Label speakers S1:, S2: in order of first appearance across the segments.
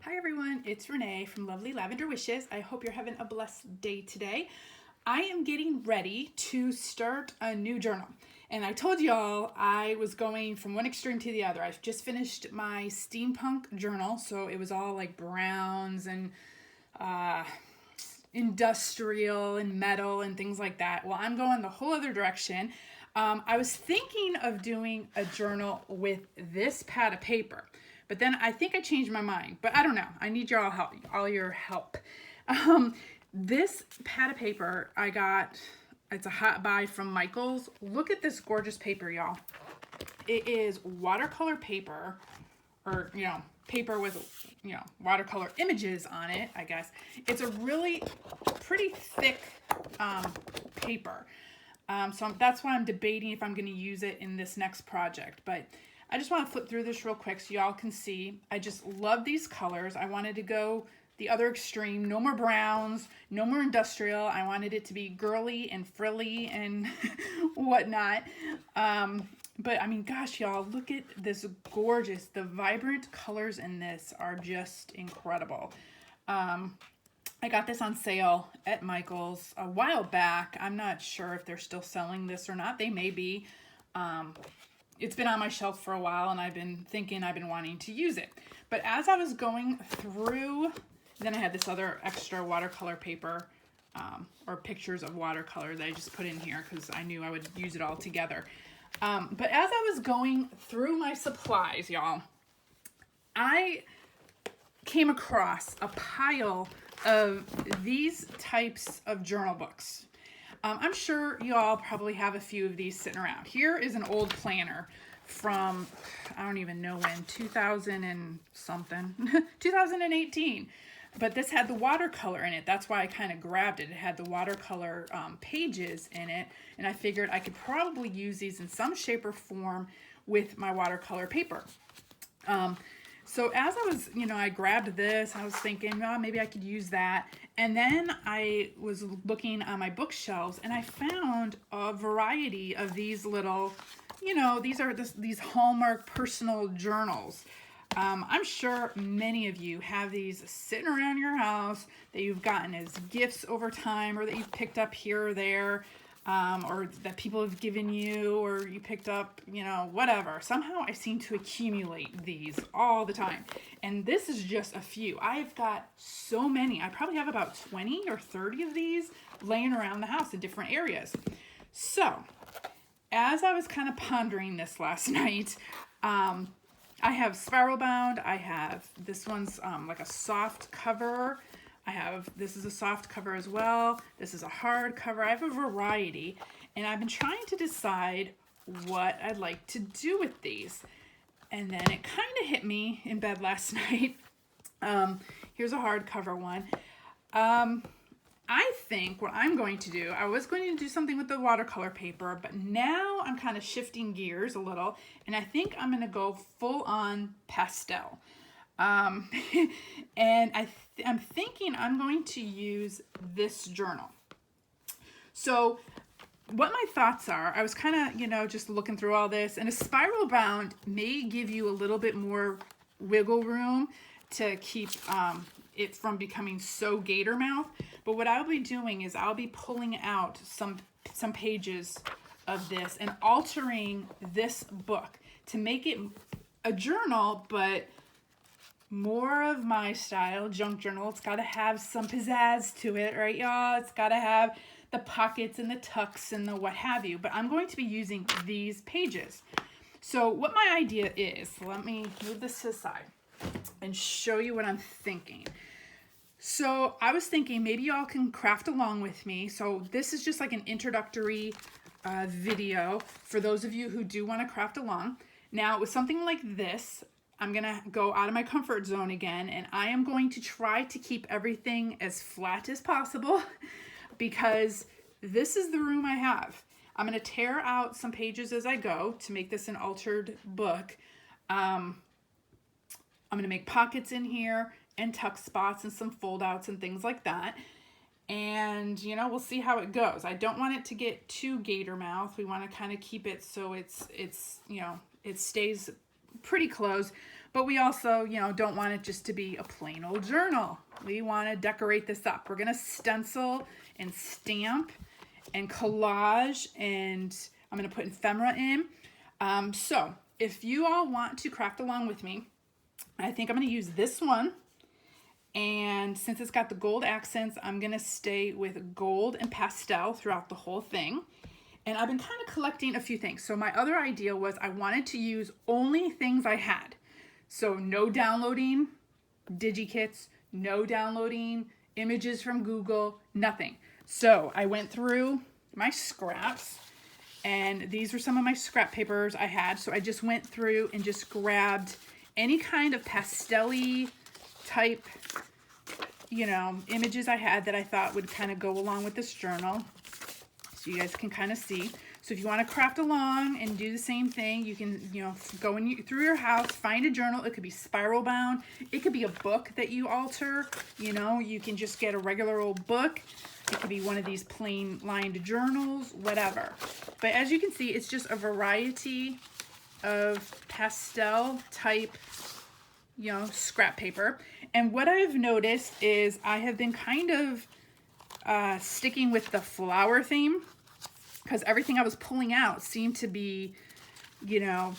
S1: Hi everyone, it's Renee from Lovely Lavender Wishes. I hope you're having a blessed day today. I am getting ready to start a new journal. And I told y'all I was going from one extreme to the other. I've just finished my steampunk journal, so it was all like browns and industrial and metal and things like that. Well, I'm going the whole other direction. I was thinking of doing a journal with this pad of paper, but then I think I changed my mind. But I don't know. I need all your help. This pad of paper I got. It's a hot buy from Michael's. Look at this gorgeous paper, y'all. It is watercolor paper, or paper with watercolor images on it, I guess. It's a really pretty thick paper. So that's why I'm debating if I'm going to use it in this next project. But I just want to flip through this real quick so y'all can see. I just love these colors. I wanted to go the other extreme. No more browns, no more industrial. I wanted it to be girly and frilly and whatnot. But I mean, gosh, y'all, look at this gorgeous, the vibrant colors in this are just incredible. I got this on sale at Michael's a while back. I'm not sure if they're still selling this or not. They may be. It's been on my shelf for a while and I've been wanting to use it. But as I was going through, then I had this other extra watercolor paper or pictures of watercolor that I just put in here because I knew I would use it all together. But as I was going through my supplies, y'all, I came across a pile of these types of journal books. I'm sure y'all probably have a few of these sitting around. Here is an old planner from, I don't even know when, 2000 and something, 2018. But this had the watercolor in it. That's why I kind of grabbed it. It had the watercolor pages in it. And I figured I could probably use these in some shape or form with my watercolor paper. So as I was, I grabbed this, I was thinking, well, maybe I could use that. And then I was looking on my bookshelves and I found a variety of these little, these are these Hallmark personal journals. I'm sure many of you have these sitting around your house that you've gotten as gifts over time or that you've picked up here or there. Or that people have given you, or you picked up, whatever. Somehow I seem to accumulate these all the time. And this is just a few. I've got so many. I probably have about 20 or 30 of these laying around the house in different areas. So, as I was kind of pondering this last night, I have spiral bound. I have, this one's like a soft cover. This is a soft cover as well. This is a hard cover. I have a variety, and I've been trying to decide what I'd like to do with these. And then it kind of hit me in bed last night. Here's a hardcover one. I think what I'm going to do, I was going to do something with the watercolor paper, but now I'm kind of shifting gears a little, and I think I'm going to go full on pastel. And I'm thinking I'm going to use this journal. So what my thoughts are, I was kind of, just looking through all this, and a spiral bound may give you a little bit more wiggle room to keep it from becoming so gator mouth. But what I'll be doing is I'll be pulling out some pages of this and altering this book to make it a journal, but more of my style, junk journal. It's got to have some pizzazz to it, right, y'all? It's got to have the pockets and the tucks and the what have you. But I'm going to be using these pages. So what my idea is, let me move this to the side and show you what I'm thinking. So I was thinking maybe y'all can craft along with me. So this is just like an introductory video for those of you who do want to craft along. Now with something like this, I'm going to go out of my comfort zone again, and I am going to try to keep everything as flat as possible because this is the room I have. I'm going to tear out some pages as I go to make this an altered book. I'm going to make pockets in here and tuck spots and some fold outs and things like that. And, we'll see how it goes. I don't want it to get too gator mouth. We want to kind of keep it so it stays pretty close, but we also, you know, don't want it just to be a plain old journal. We want to decorate this up. We're going to stencil and stamp and collage, and I'm going to put ephemera in. So if you all want to craft along with me, I think I'm going to use this one. And since it's got the gold accents, I'm going to stay with gold and pastel throughout the whole thing. And I've been kind of collecting a few things. So my other idea was I wanted to use only things I had. So no downloading DigiKits, no downloading images from Google, nothing. So I went through my scraps, and these were some of my scrap papers I had. So I just went through and just grabbed any kind of pastel-y type, you know, images I had that I thought would kind of go along with this journal. So you guys can kind of see. So if you want to craft along and do the same thing, you can, you know, go through your house, find a journal. It could be spiral bound. It could be a book that you alter. You know, you can just get a regular old book. It could be one of these plain lined journals, whatever. But as you can see, it's just a variety of pastel type, you know, scrap paper. And what I've noticed is I have been kind of sticking with the flower theme, because everything I was pulling out seemed to be, you know,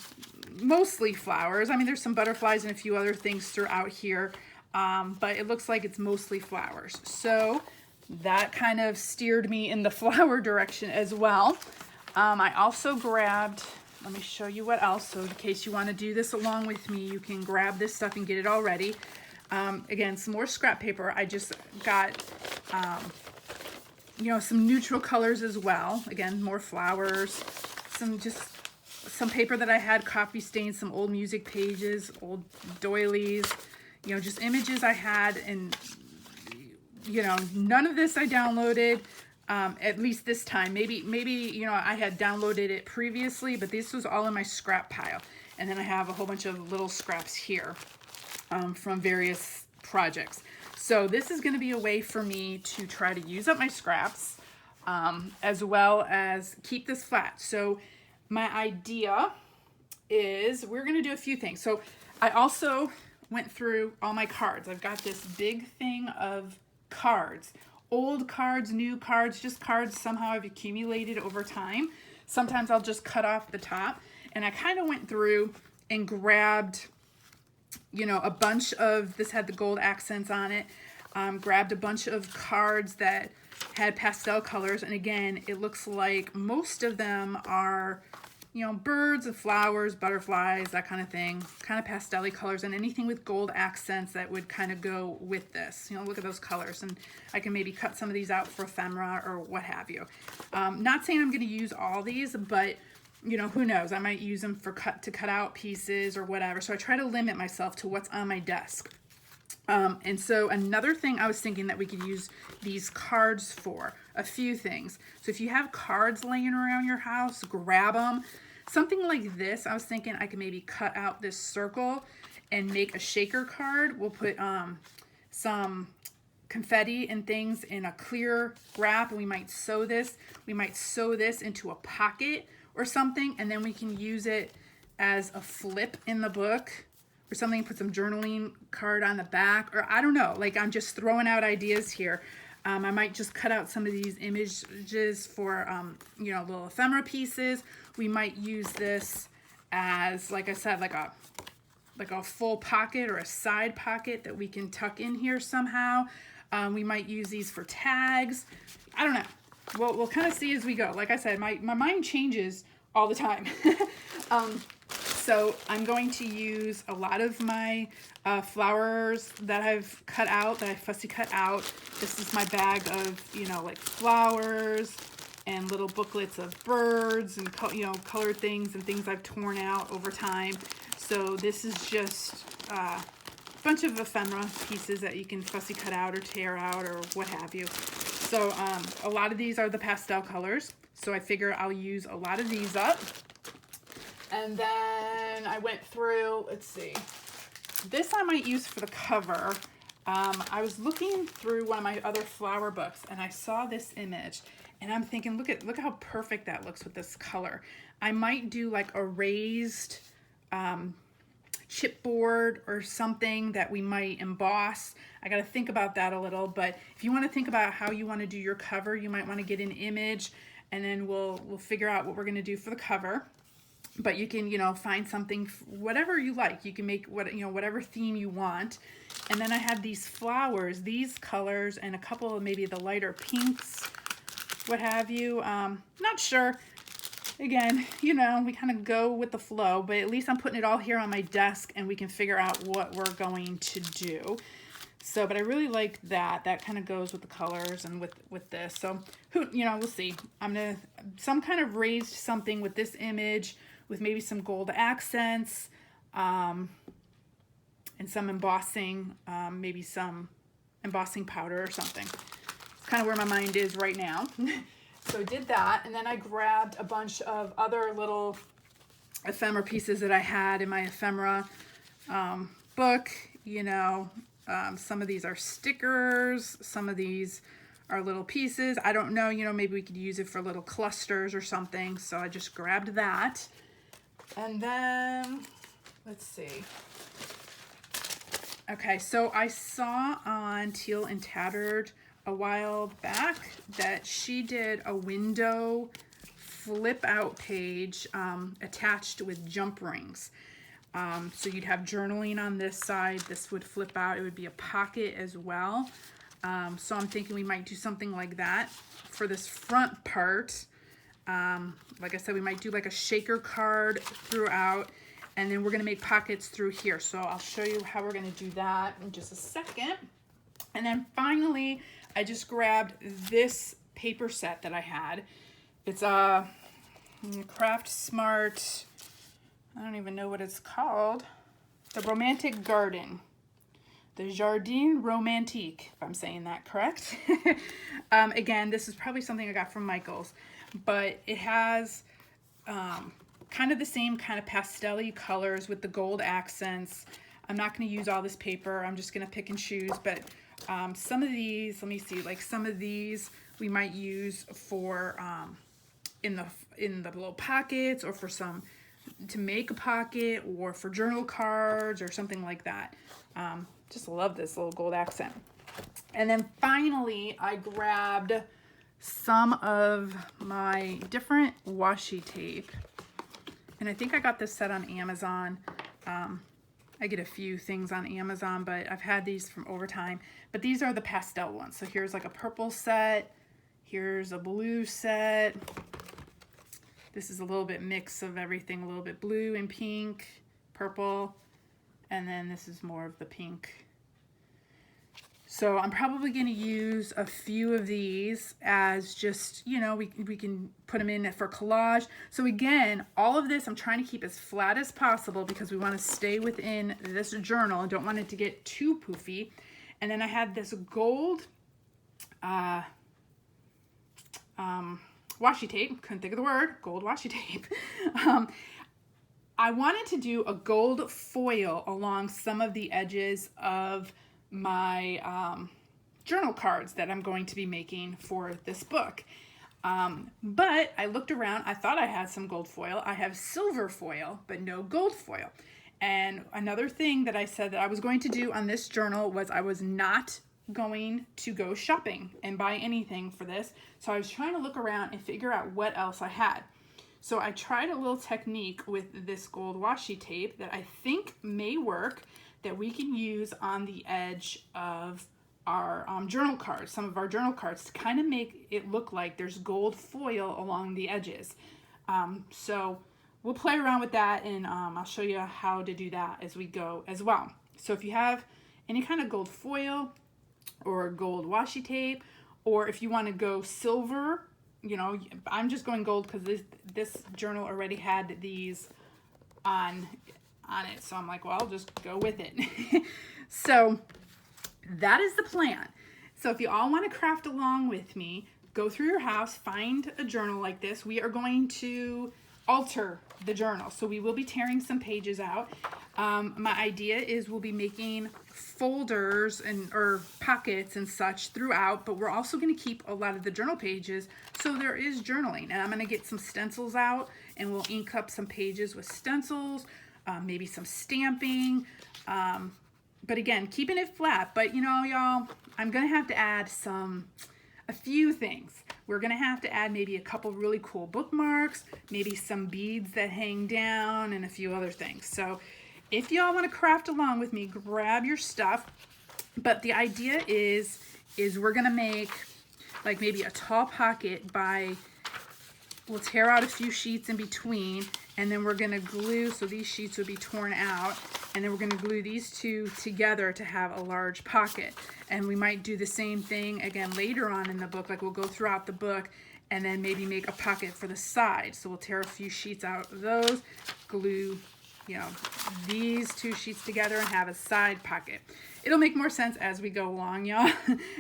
S1: mostly flowers. I mean, there's some butterflies and a few other things throughout here, but it looks like it's mostly flowers. So that kind of steered me in the flower direction as well. I also grabbed, let me show you what else. So in case you want to do this along with me, you can grab this stuff and get it all ready. Again, some more scrap paper. I just got, you know, some neutral colors as well. Again, more flowers, some paper that I had coffee stained, some old music pages, old doilies, you know, just images I had. And, you know, none of this I downloaded, at least this time. Maybe, you know, I had downloaded it previously, but this was all in my scrap pile. And then I have a whole bunch of little scraps here from various projects. So this is going to be a way for me to try to use up my scraps, as well as keep this flat. So my idea is we're going to do a few things. So I also went through all my cards. I've got this big thing of cards, old cards, new cards, just cards somehow I've accumulated over time. Sometimes I'll just cut off the top. And I kind of went through and grabbed, you know, a bunch of, this had the gold accents on it, grabbed a bunch of cards that had pastel colors. And again, it looks like most of them are, you know, birds and flowers, butterflies, that kind of thing, kind of pastel-y colors, and anything with gold accents that would kind of go with this. You know, look at those colors. And I can maybe cut some of these out for ephemera or what have you. Not saying I'm going to use all these, but you know, who knows? I might use them for cut out pieces or whatever. So I try to limit myself to what's on my desk. And so another thing I was thinking that we could use these cards for, a few things. So if you have cards laying around your house, grab them. Something like this, I was thinking I could maybe cut out this circle and make a shaker card. We'll put some confetti and things in a clear wrap, and we might sew this. We might sew this into a pocket or something, and then we can use it as a flip in the book or something, put some journaling card on the back, or I don't know, like I'm just throwing out ideas here. I might just cut out some of these images for, you know, little ephemera pieces. We might use this as, like I said, like a full pocket or a side pocket that we can tuck in here somehow. We might use these for tags. I don't know. We'll kind of see as we go. Like I said, my mind changes all the time. So I'm going to use a lot of my flowers that I've cut out, that I fussy cut out. This is my bag of, you know, like flowers and little booklets of birds and, you know, colored things and things I've torn out over time. So this is just a bunch of ephemera pieces that you can fussy cut out or tear out or what have you. So a lot of these are the pastel colors. So I figure I'll use a lot of these up. And then I went through, let's see, this I might use for the cover. I was looking through one of my other flower books and I saw this image and I'm thinking, look how perfect that looks with this color. I might do like a raised chipboard or something that we might emboss. I got to think about that a little, but if you want to think about how you want to do your cover, you might want to get an image, and then we'll figure out what we're going to do for the cover. But you can, you know, find something, whatever you like. You can make whatever theme you want. And then I have these flowers, these colors, and a couple of maybe the lighter pinks, what have you. Not sure. Again, you know, we kind of go with the flow, but at least I'm putting it all here on my desk and we can figure out what we're going to do. So, but I really like that. That kind of goes with the colors and with this. So, we'll see. I'm going to, some kind of raised something with this image with maybe some gold accents, and some embossing, maybe some embossing powder or something. It's kind of where my mind is right now. So I did that, and then I grabbed a bunch of other little ephemera pieces that I had in my ephemera book. You know, some of these are stickers, some of these are little pieces. I don't know, you know, maybe we could use it for little clusters or something. So I just grabbed that. And then, let's see. Okay, so I saw on Teal and Tattered a while back that she did a window flip out page attached with jump rings. So you'd have journaling on this side. This would flip out. It would be a pocket as well. So I'm thinking we might do something like that for this front part. Like I said, we might do like a shaker card throughout, and then we're going to make pockets through here. So I'll show you how we're going to do that in just a second. And then finally, I just grabbed this paper set that I had. It's a Craft Smart, I don't even know what it's called. The Romantic Garden. The Jardin Romantique, if I'm saying that correct. Again, this is probably something I got from Michael's, but it has kind of the same kind of pastel-y colors with the gold accents. I'm not going to use all this paper. I'm just going to pick and choose, but some of these, let me see, like some of these we might use for in the little pockets, or for some to make a pocket, or for journal cards or something like that. Just love this little gold accent. And then finally, I grabbed some of my different washi tape. And I think I got this set on Amazon. I get a few things on Amazon, but I've had these from Overtime. But these are the pastel ones. So here's like a purple set. Here's a blue set. This is a little bit mix of everything, a little bit blue and pink, purple, and then this is more of the pink. So I'm probably going to use a few of these as just, you know, we can put them in for collage. So again, all of this I'm trying to keep as flat as possible because we want to stay within this journal. I don't want it to get too poofy. And then I had this gold washi tape. Couldn't think of the word. Gold washi tape. I wanted to do a gold foil along some of the edges of my journal cards that I'm going to be making for this book. But I looked around. I thought I had some gold foil. I have silver foil, but no gold foil. And another thing that I said that I was going to do on this journal was I was not going to go shopping and buy anything for this. So I was trying to look around and figure out what else I had. So I tried a little technique with this gold washi tape that I think may work, that we can use on the edge of our journal cards, some of our journal cards, to kind of make it look like there's gold foil along the edges. So we'll play around with that, and I'll show you how to do that as we go as well. So if you have any kind of gold foil or gold washi tape, or if you want to go silver, you know, I'm just going gold because this journal already had these on it. So I'm like, well, I'll just go with it. So that is the plan. So if you all want to craft along with me, go through your house, find a journal like this. We are going to alter the journal. So we will be tearing some pages out. My idea is we'll be making folders or pockets and such throughout, but we're also going to keep a lot of the journal pages so there is journaling. And I'm going to get some stencils out and we'll ink up some pages with stencils. maybe some stamping. But again, keeping it flat. But you know, y'all, I'm gonna have to add a few things. We're gonna have to add maybe a couple really cool bookmarks, maybe some beads that hang down, and a few other things. So if y'all want to craft along with me, grab your stuff. But the idea is we're gonna make like maybe a tall pocket by, we'll tear out a few sheets in between, and then we're gonna glue, so these sheets would be torn out, and then we're gonna glue these two together to have a large pocket. And we might do the same thing again later on in the book, like we'll go throughout the book and then maybe make a pocket for the side. So we'll tear a few sheets out of those, glue, you know, these two sheets together and have a side pocket. It'll make more sense as we go along, y'all.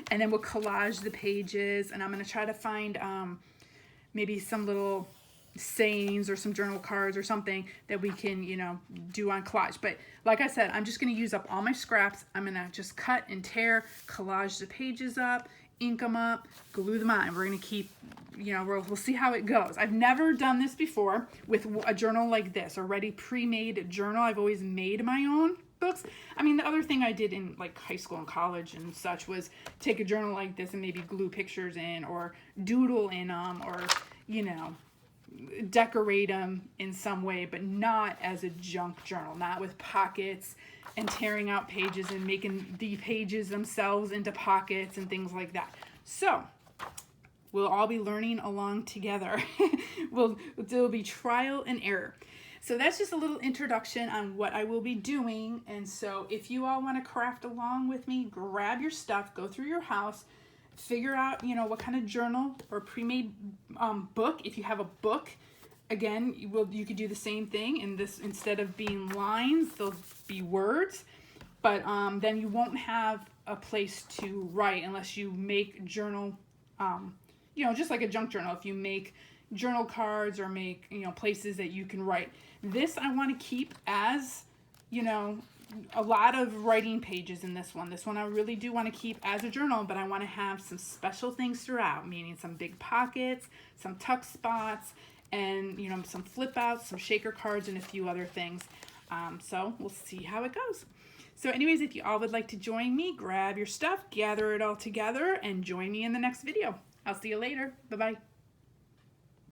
S1: And then we'll collage the pages, and I'm gonna try to find maybe some little sayings or some journal cards or something that we can, you know, do on collage. But like I said, I'm just going to use up all my scraps. I'm going to just cut and tear, collage the pages up, ink them up, glue them on. We're going to keep, you know, we'll see how it goes. I've never done this before with a journal like this, already pre-made journal. I've always made my own books. I mean, the other thing I did in like high school and college and such was take a journal like this and maybe glue pictures in or doodle in them, or, you know, decorate them in some way, but not as a junk journal, not with pockets and tearing out pages and making the pages themselves into pockets and things like that. So we'll all be learning along together. It'll be trial and error. So that's just a little introduction on what I will be doing. And so if you all want to craft along with me, grab your stuff, go through your house, figure out, you know, what kind of journal or pre-made book. If you have a book, again, you could do the same thing. In this, instead of being lines, they'll be words. But then you won't have a place to write unless you make journal, you know, just like a junk journal. If you make journal cards or make, you know, places that you can write. This I want to keep as, you know, a lot of writing pages in this one. This one I really do want to keep as a journal, but I want to have some special things throughout, meaning some big pockets, some tuck spots, and, you know, some flip outs, some shaker cards, and a few other things. So we'll see how it goes. So anyways, if you all would like to join me, grab your stuff, gather it all together, and join me in the next video. I'll see you later. Bye-bye.